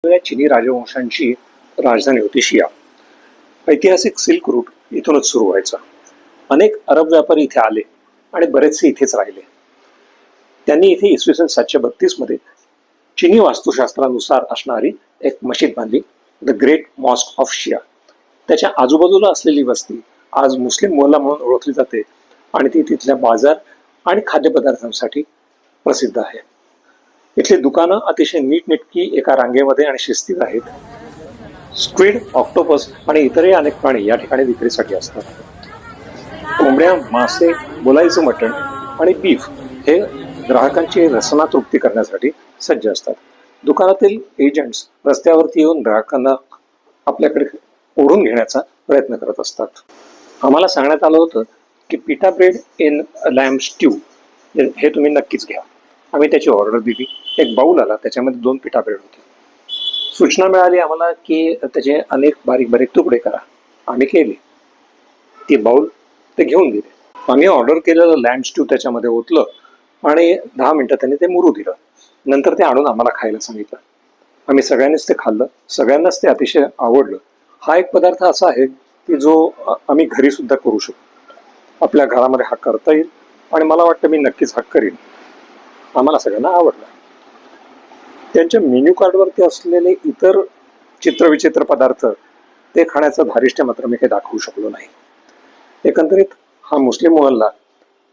चिनी राजवंशांची राजधानी होती शिया. ऐतिहासिक सिल्क रूट इथूनच सुरू व्हायचा. अनेक अरब व्यापारी इथे आले आणि बरेचसे इथेच राहिले. त्यांनी इथे इसवी सन 732 मध्ये चिनी वास्तुशास्त्रानुसार असणारी एक मशीद बांधली, द ग्रेट मॉस्क ऑफ शिया. त्याच्या आजूबाजूला असलेली वस्ती आज मुस्लिम मोहल्ला म्हणून ओळखली जाते आणि ती तिथल्या बाजार आणि खाद्यपदार्थांसाठी प्रसिद्ध आहे. इथली दुकानं अतिशय नीटनेटकी एका रांगेमध्ये आणि शिस्तीत आहेत. स्क्विड, ऑक्टोपस आणि इतरही अनेक प्राणी या ठिकाणी विक्रीसाठी असतात. कोंबड्या, मासे, बोलायचं मटण आणि बीफ हे ग्राहकांची रसना तृप्ती करण्यासाठी सज्ज असतात. दुकानातील एजंट्स रस्त्यावरती येऊन ग्राहकांना आपल्याकडे ओढून घेण्याचा प्रयत्न करत असतात. आम्हाला सांगण्यात आलं होतं की पिटा ब्रेड इन लॅम्ब स्ट्यू हे तुम्ही नक्कीच घ्या. आम्ही त्याची ऑर्डर दिली. एक बाऊल आला, त्याच्यामध्ये 2 पिटा ब्रेड होते. सूचना मिळाली आम्हाला की त्याचे अनेक बारीक बारीक तुकडे करा. आम्ही केले. ती बाऊल ते घेऊन दिले. आम्ही ऑर्डर केलेलं लॅम्ब स्ट्यू त्याच्यामध्ये ओतलं आणि 10 मिनिटं त्यांनी ते मुरू दिलं. नंतर ते आणून आम्हाला खायला सांगितलं. आम्ही सगळ्यांनीच ते खाल्लं. सगळ्यांनाच ते अतिशय आवडलं. हा एक पदार्थ असा आहे की जो आम्ही घरी सुद्धा करू शकतो. आपल्या घरामध्ये हा करता येईल आणि मला वाटतं मी नक्कीच हा करीन. आम्हाला सगळ्यांना आवडला. त्यांच्या मेन्यू कार्डवरती असलेले इतर चित्रविचित्र पदार्थ ते खाण्याचं धारिष्ट्य मात्र मी काही दाखवू शकलो नाही. एकंदरीत हा मुस्लिम मोहल्ला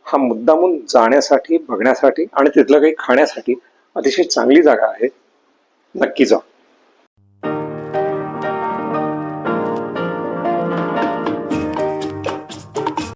हा मुद्दामून जाण्यासाठी, बघण्यासाठी आणि तिथलं काही खाण्यासाठी अतिशय चांगली जागा आहे. नक्की जा.